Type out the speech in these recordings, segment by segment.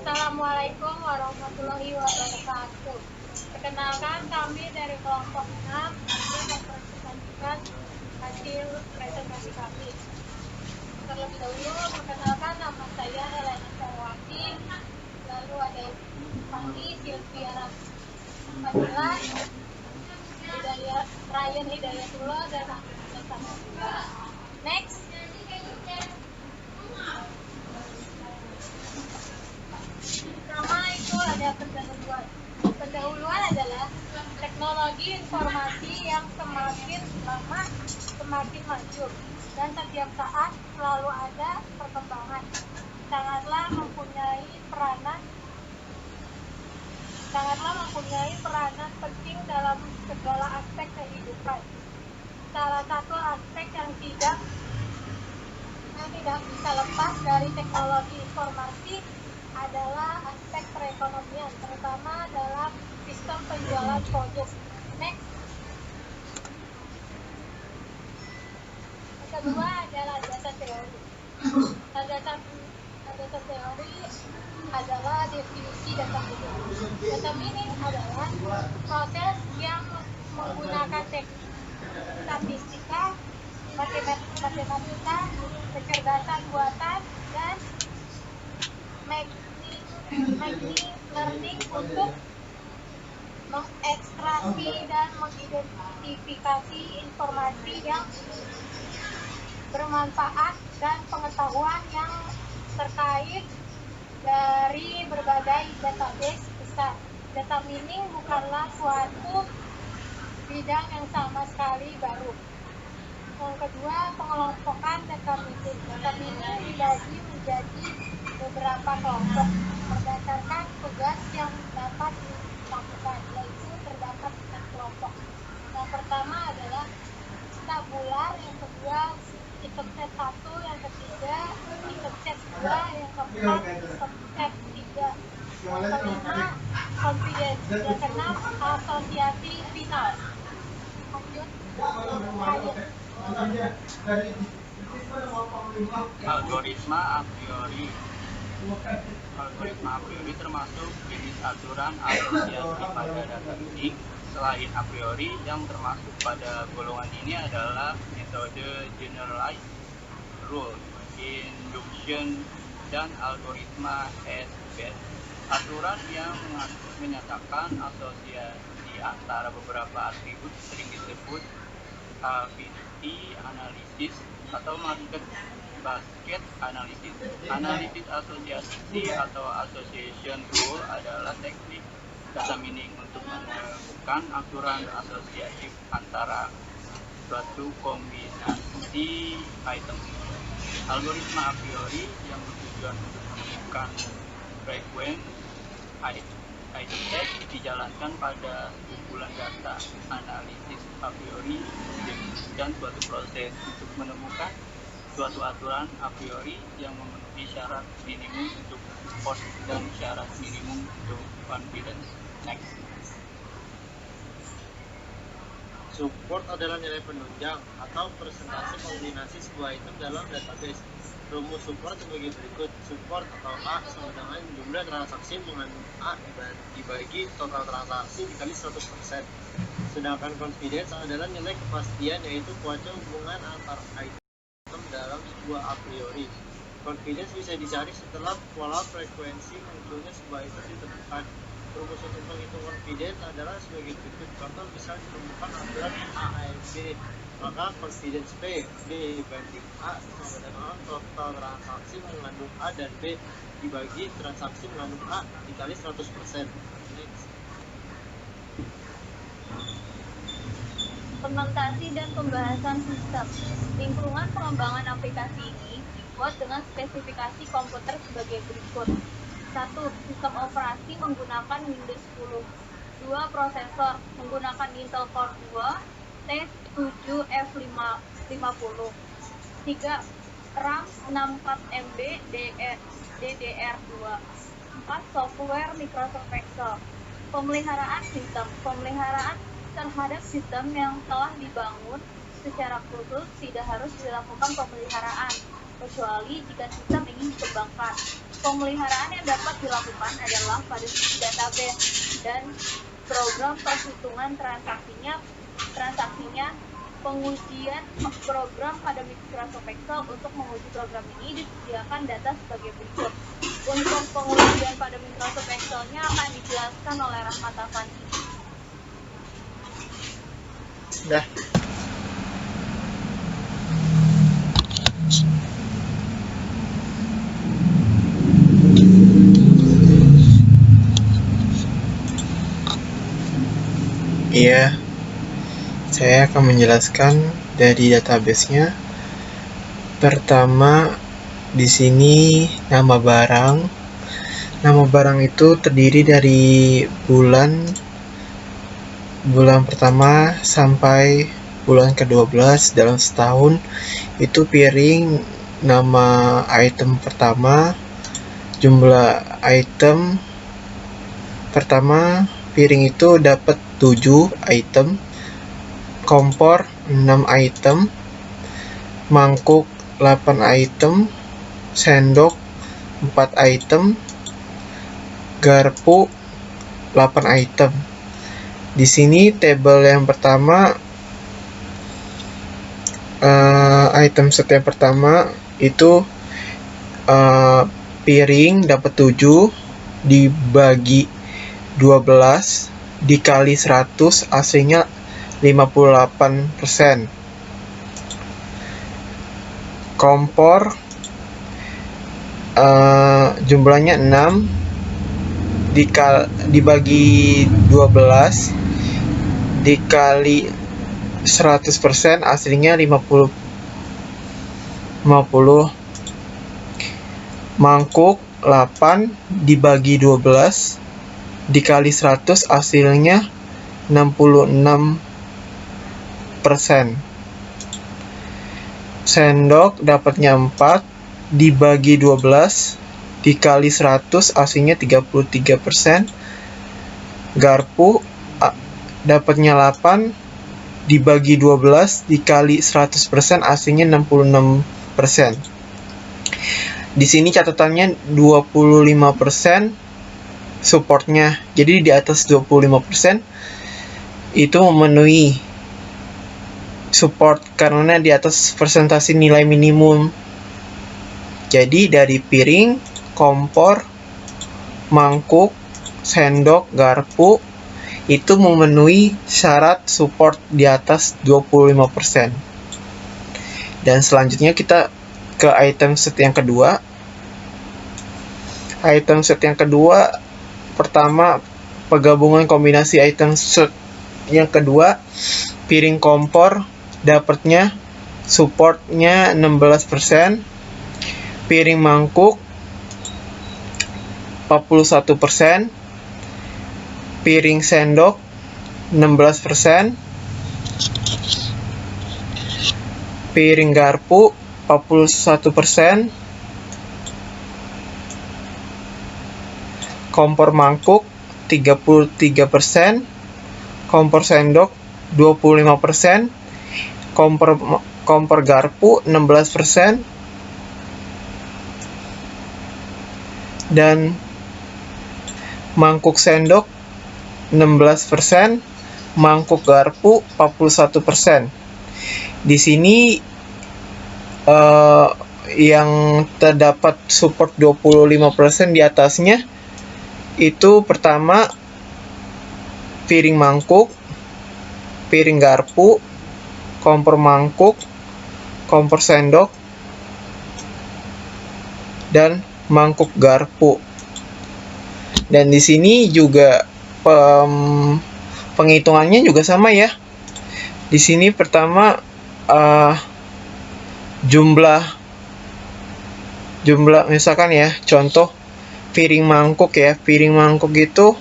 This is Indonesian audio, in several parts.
Assalamualaikum warahmatullahi wabarakatuh. Perkenalkan, kami dari kelompok 6 akan mempresentasikan hasil presentasi kami. Terlebih dahulu, perkenalkan, nama saya Helena Sarwati, lalu ada Fani, Silvia Fadila, Ryan Hidayatullah, dan Ahmad Samudra. Next. Pertama itu ada pendahuluan. Pendahuluan adalah teknologi informasi yang semakin lama semakin maju dan setiap saat selalu ada perkembangan. Sangatlah mempunyai peranan penting dalam segala aspek kehidupan. Salah satu aspek yang tidak bisa lepas dari teknologi informasi adalah aspek perekonomian, terutama dalam sistem penjualan produk. Next. Yang kedua adalah data teori. Data teori adalah definisi data mining. Data mining adalah proses yang menggunakan teknik statistika, matematika, kecerdasan buatan, dan machine learning untuk mengekstraksi dan mengidentifikasi informasi yang bermanfaat dan pengetahuan yang terkait dari berbagai database besar. Data mining bukanlah suatu bidang yang sama sekali baru. Yang kedua, pengelompokan data mining. Data mining dibagi menjadi beberapa kelompok berdasarkan tugas yang dapat dilakukan, yaitu terdapat 6 kelompok. Yang pertama adalah tabular, yang kedua item set 1, yang ketiga item set 2, yang keempat item set 3, yang kelima confidence, yang keenam asosiasi final. Lanjut. Algoritma a priori termasuk jenis aturan asosiasi pada data mining. Selain a priori, yang termasuk pada golongan ini adalah metode generalized rule, induction, dan algoritma hash-based. Aturan yang menyatakan asosiasi antara beberapa atribut sering disebut affinity analisis atau market basket analisis. Analisis asosiasi atau association rule adalah teknik data mining untuk menemukan aturan asosiatif antara suatu kombinasi item. Algoritma a priori yang bertujuan untuk menemukan frekuensi item set dijalankan pada kumpulan data. Analisis a priori dan suatu proses untuk menemukan suatu aturan a priori yang memenuhi syarat minimum untuk cost dan syarat minimum untuk confidence. Next. Support adalah nilai penunjang atau persentase kombinasi sebuah item dalam database. Rumus support sebagai berikut. Support atau A sama dengan jumlah transaksi mengandung A dibagi total transaksi dikali 100%. Sedangkan confidence adalah nilai kepastian, yaitu kuasa hubungan antar item dalam sebuah a priori. Confidence bisa dicari setelah pola frekuensi munculnya sebuah item ditemukan. Rumus untuk menghitung confidence adalah sebagai berikut. Contoh, bisa ditemukan aturan A B, maka confidence B dibanding A sama dengan total transaksi mengandung A dan B dibagi transaksi mengandung A dikali 100%. Next. Segmentasi dan pembahasan sistem. Lingkungan pengembangan aplikasi ini dibuat dengan spesifikasi komputer sebagai berikut. 1. Sistem operasi menggunakan Windows 10. 2. Prosesor menggunakan Intel Core 2 T7F50. 3. RAM 64 MB DDR2. 4. Software Microsoft Excel. Pemeliharaan sistem. Pemeliharaan terhadap sistem yang telah dibangun secara khusus tidak harus dilakukan pemeliharaan, kecuali jika sistem ingin dikembangkan. Pemeliharaan yang dapat dilakukan adalah pada sisi database dan program perhitungan transaksinya, pengujian program pada Microsoft Excel. Untuk menguji program ini disediakan data sebagai berikut. Untuk pengujian pada Microsoft Excel-nya akan dijelaskan oleh Rahmat Afandi. Dah. Iya, saya akan menjelaskan dari database-nya. Pertama, di sini nama barang. Nama barang itu terdiri dari bulan pertama sampai bulan ke-12 dalam setahun. Itu piring, nama item pertama, jumlah item pertama piring itu dapat 7 item, kompor 6 item, mangkuk 8 item, sendok 4 item, garpu 8 item. Di sini tabel yang pertama, item set yang pertama itu piring dapat 7 dibagi 12 dikali 100, hasilnya 58%. Kompor jumlahnya 6 dibagi 12 dikali 100%, hasilnya 50. Mangkuk 8 dibagi 12 dikali 100, hasilnya 66%. Sendok dapatnya 4 dibagi 12 dikali 100, hasilnya 33%. Garpu dapatnya 8 dibagi 12 dikali 100%, hasilnya 66%. Di sini catatannya 25% supportnya, jadi di atas 25% itu memenuhi support karena di atas persentase nilai minimum. Jadi dari piring, kompor, mangkuk, sendok, garpu itu memenuhi syarat support di atas 25%. Dan selanjutnya kita ke item set yang kedua. Item set yang kedua, pertama penggabungan kombinasi item set yang kedua, piring kompor dapatnya supportnya 16%, piring mangkuk 41%, piring sendok 16%, piring garpu 41%, kompor mangkuk 33%, kompor sendok 25%, kompor garpu 16%, dan mangkuk sendok 16%, mangkuk garpu 41%. Di sini yang terdapat support 25% di atasnya itu pertama piring mangkuk, piring garpu, kompor mangkuk, kompor sendok, dan mangkuk garpu. Dan di sini juga penghitungannya juga sama ya. Di sini pertama jumlah misalkan ya, contoh piring mangkuk ya. Piring mangkuk itu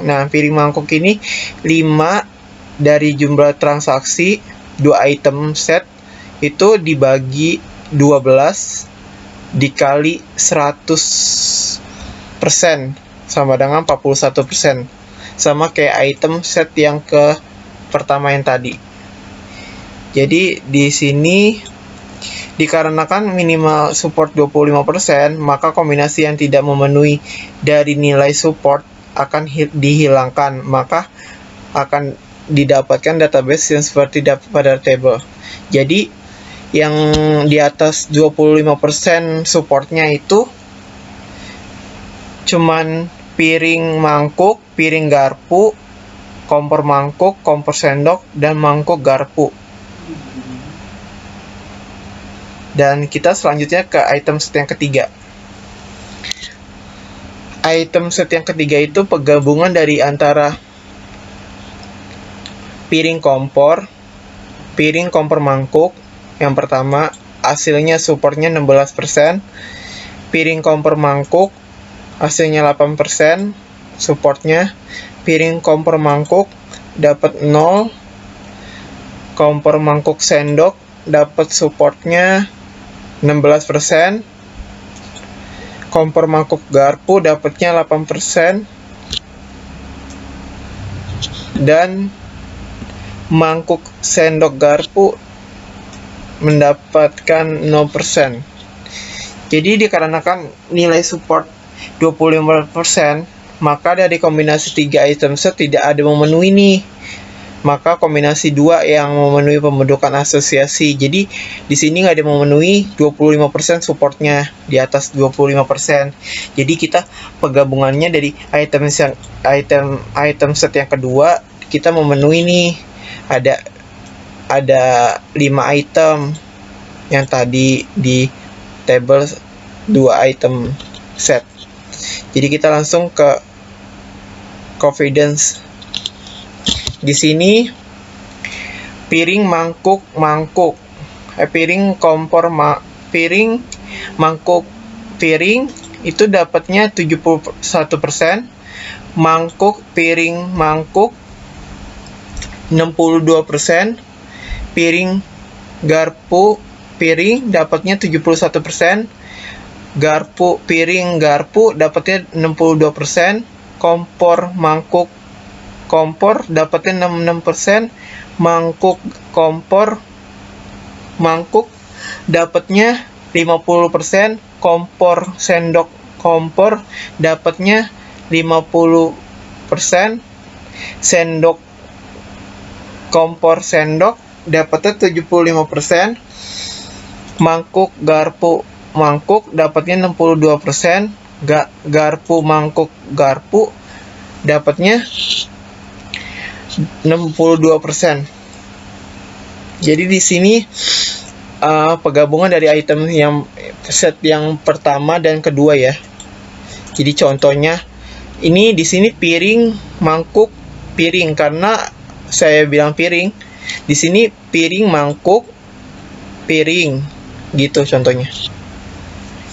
nah piring mangkuk ini 5 dari jumlah transaksi 2 item set itu dibagi 12 dikali 100% sama dengan 41%, sama kayak item set yang ke pertama yang tadi. Jadi di sini Dikarenakan minimal support 25%, maka kombinasi yang tidak memenuhi dari nilai support akan dihilangkan, maka akan didapatkan database yang seperti pada table. Jadi yang di atas 25% supportnya itu cuman piring mangkuk, piring garpu, kompor mangkuk, kompor sendok, dan mangkuk garpu. Dan kita selanjutnya ke item set yang ketiga. Item set yang ketiga itu penggabungan dari antara piring kompor mangkuk. Yang pertama, hasilnya supportnya 16%. Piring kompor mangkuk, hasilnya 8%, supportnya. Piring kompor mangkuk dapat 0. Kompor mangkuk sendok dapat supportnya 16%. Kompor mangkuk garpu dapatnya 8%. Dan mangkuk sendok garpu mendapatkan 0%. Jadi dikarenakan nilai support 25%, maka dari kombinasi 3 item set tidak ada memenuhi nih. Maka kombinasi 2 yang memenuhi pembentukan asosiasi. Jadi di sini nggak ada memenuhi 25% supportnya, di atas 25%. Jadi kita penggabungannya dari item set yang kedua kita memenuhi nih. Ada 5 item yang tadi di table 2 item set. Jadi kita langsung ke confidence. Di sini piring mangkuk itu dapatnya 71%, mangkuk piring mangkuk 62%, piring garpu piring dapatnya 71%, garpu piring garpu dapatnya 62%, kompor mangkuk kompor dapatnya 66%, mangkuk kompor mangkuk dapatnya 50%, kompor sendok kompor dapatnya 50%, sendok kompor sendok dapatnya 75%, mangkuk garpu mangkuk dapatnya 62%, garpu mangkuk garpu dapatnya 62%. Jadi di sini penggabungan dari item yang set yang pertama dan kedua ya. Jadi contohnya ini di sini piring mangkuk piring, karena saya bilang piring, di sini piring mangkuk piring gitu contohnya.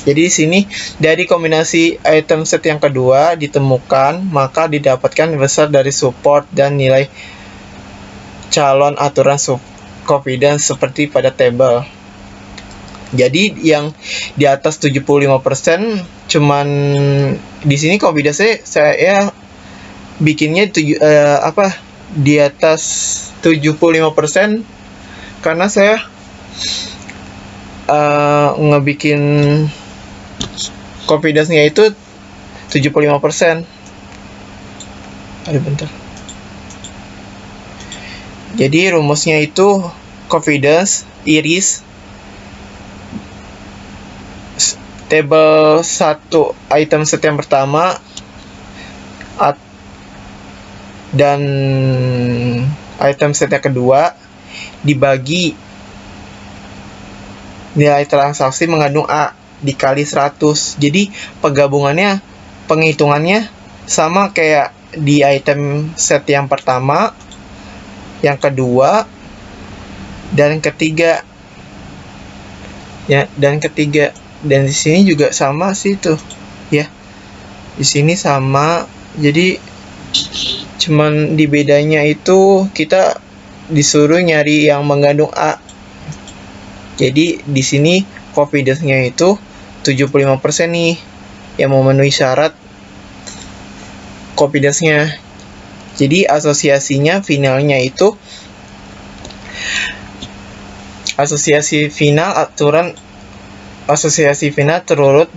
Jadi di sini dari kombinasi item set yang kedua ditemukan, maka didapatkan besar dari support dan nilai calon aturan confidence seperti pada table. Jadi yang di atas 75% cuman di sini confidence saya bikinnya di atas 75% karena saya ngebikin confidence-nya itu 75%. Aduh bentar. Jadi rumusnya itu confidence iris table 1 item set yang pertama dan item set yang kedua dibagi nilai transaksi mengandung A dikali 100. Jadi penggabungannya, penghitungannya sama kayak di item set yang pertama, yang kedua, dan ketiga. Ya, dan ketiga. Dan di sini juga sama sih tuh. Ya. Di sini sama. Jadi cuman di bedanya itu kita disuruh nyari yang mengandung A. Jadi di sini confidence-nya itu 75% nih yang memenuhi syarat confidence-nya. Jadi asosiasinya finalnya itu Asosiasi final terurut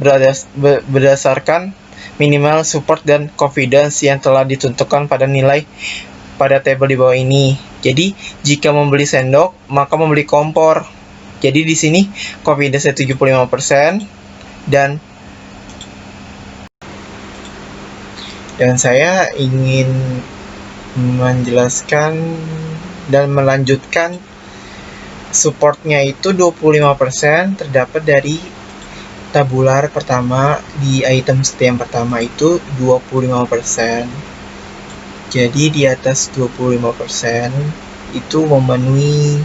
berdasarkan minimal support dan confidence yang telah ditentukan pada nilai pada tabel di bawah ini. Jadi, jika membeli sendok, maka membeli kompor. Jadi di sini confidence-nya 75% dan saya ingin menjelaskan dan melanjutkan supportnya itu 25% terdapat dari tabular pertama di item stem pertama itu 25%. Jadi di atas 25% itu memenuhi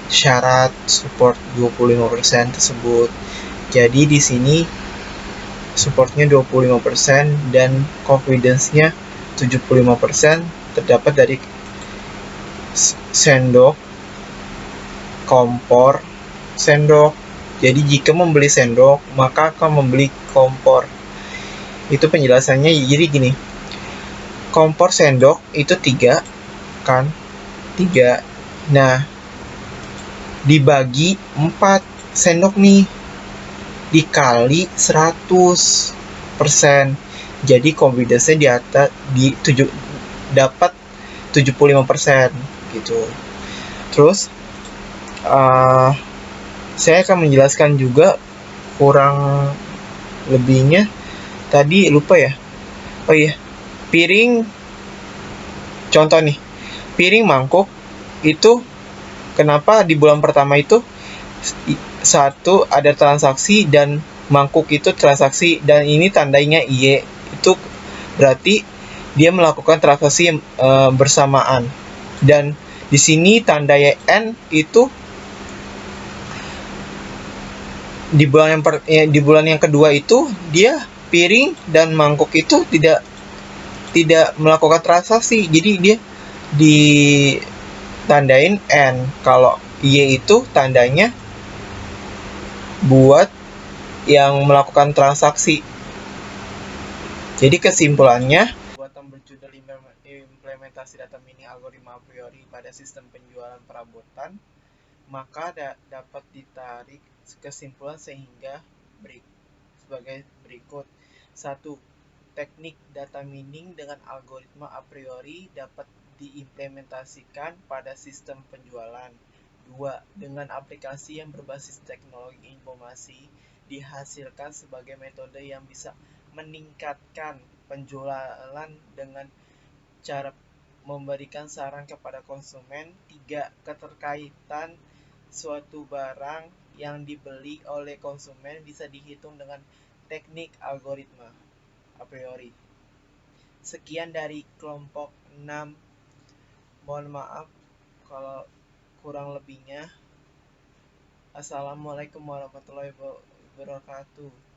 syarat support 25% tersebut. Jadi di sini supportnya 25% dan confidence-nya 75% terdapat dari sendok, kompor, sendok. Jadi jika membeli sendok, maka akan membeli kompor. Itu penjelasannya. Jadi gini, kompor sendok itu 3 kan? 3. Nah, dibagi 4 sendok nih, dikali 100%. Jadi confidence-nya di atas dapat 75% gitu. Terus saya akan menjelaskan juga kurang lebihnya. Tadi lupa ya. Oh iya, piring. Contoh nih, piring mangkuk itu kenapa di bulan pertama itu satu ada transaksi dan mangkuk itu transaksi, dan ini tandanya Y, itu berarti dia melakukan transaksi bersamaan. Dan di sini tandanya N itu di bulan yang kedua itu dia piring dan mangkuk itu tidak melakukan transaksi, jadi dia ditandain N. Kalau Y itu tandanya buat yang melakukan transaksi. Jadi kesimpulannya, buatan berjudul implementasi data mining algoritma a priori pada sistem penjualan perabotan, maka dapat ditarik kesimpulan sebagai berikut. 1. Teknik data mining dengan algoritma a priori dapat diimplementasikan pada sistem penjualan. 2. Dengan aplikasi yang berbasis teknologi informasi dihasilkan sebagai metode yang bisa meningkatkan penjualan dengan cara memberikan saran kepada konsumen. 3. Keterkaitan suatu barang yang dibeli oleh konsumen bisa dihitung dengan teknik algoritma a priori. Sekian dari kelompok 6. Mohon maaf kalau kurang lebihnya. Assalamualaikum warahmatullahi wabarakatuh.